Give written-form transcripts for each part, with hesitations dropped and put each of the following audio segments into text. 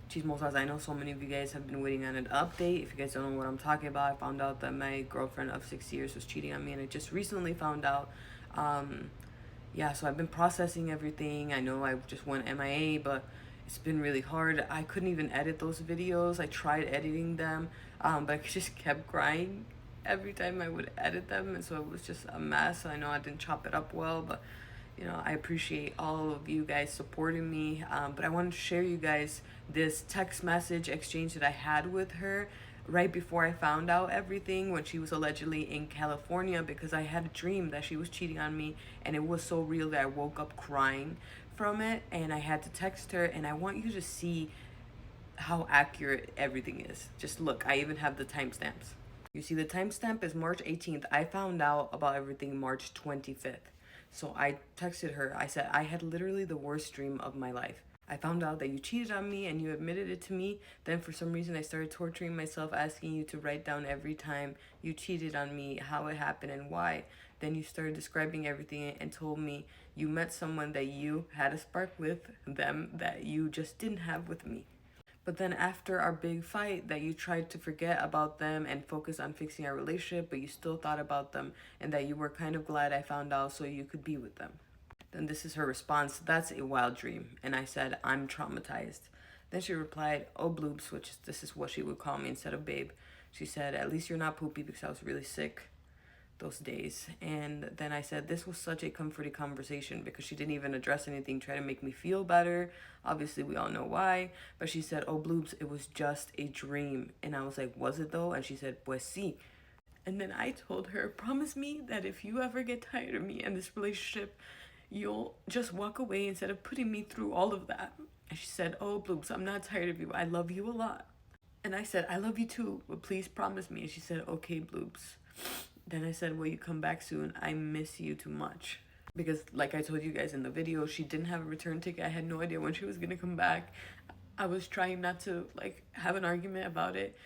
Chismosas, I know so many of you guys have been waiting on an update. If you guys don't know what I'm talking about, I found out that my girlfriend of 6 years was cheating on me, and I just recently found out. Yeah, so I've been processing everything. I know I just went MIA, but it's been really hard. I couldn't even edit those videos. I tried editing them, but I just kept crying every time I would edit them, and so it was just a mess. I know I didn't chop it up well, but I appreciate all of you guys supporting me. But I wanted to share you guys this text message exchange that I had with her right before I found out everything when she was allegedly in California, because I had a dream that she was cheating on me, and it was so real that I woke up crying from it, and I had to text her. And I want you to see how accurate everything is. Just look, I even have the timestamps. You see, the timestamp is March 18th. I found out about everything March 25th. So I texted her. I said, I had literally the worst dream of my life. I found out that you cheated on me and you admitted it to me. Then for some reason I started torturing myself, asking you to write down every time you cheated on me, how it happened and why. Then you started describing everything and told me you met someone that you had a spark with them that you just didn't have with me. But then after our big fight, that you tried to forget about them and focus on fixing our relationship, but you still thought about them, and that you were kind of glad I found out so you could be with them. Then this is her response: that's a wild dream. And I said, I'm traumatized. Then she replied, oh bloobs, which this is what she would call me instead of babe. She said, at least you're not poopy, because I was really sick those days. And then I said, this was such a comforting conversation, because she didn't even address anything, try to make me feel better. Obviously we all know why. But she said, oh bloobs, it was just a dream. And I was like, was it though? And she said, pues sí. And then I told her, promise me that if you ever get tired of me and this relationship, you'll just walk away instead of putting me through all of that. And she said, oh bloobs, I'm not tired of you, I love you a lot. And I said, I love you too, but please promise me. And she said, okay bloobs. Then I said, will you come back soon? I miss you too much. Because like I told you guys in the video, she didn't have a return ticket. I had no idea when she was gonna come back. I was trying not to like have an argument about it.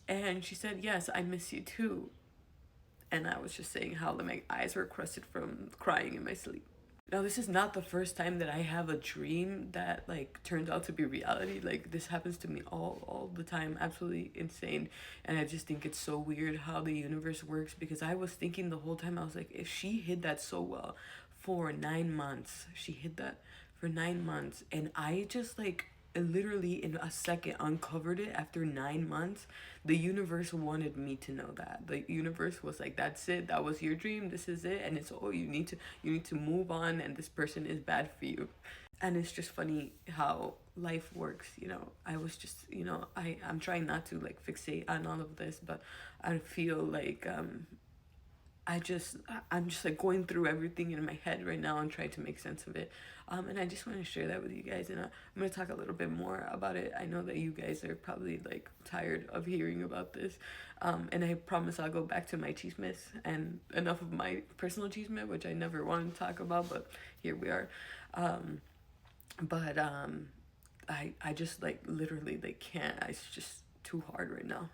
And she said, yes, I miss you too. And I was just saying how my eyes were crusted from crying in my sleep. Now, this is not the first time that I have a dream that like turns out to be reality. Like this happens to me all the time. Absolutely insane. And I just think it's so weird how the universe works, because I was thinking the whole time, I was like, if she hid that so well for 9 months, she hid that for 9 months, and I just like literally in a second uncovered it after 9 months. The universe wanted me to know that. The universe was like, that's it, that was your dream, this is it, and it's you need to move on, and this person is bad for you. And it's just funny how life works. I was just, I'm trying not to like fixate on all of this, but I feel like I'm just like going through everything in my head right now and trying to make sense of it. And I just want to share that with you guys. And I'm going to talk a little bit more about it. I know that you guys are probably like tired of hearing about this. And I promise I'll go back to my chismes and enough of my personal chisme, which I never wanted to talk about, but here we are. But I just like literally like can't. It's just too hard right now.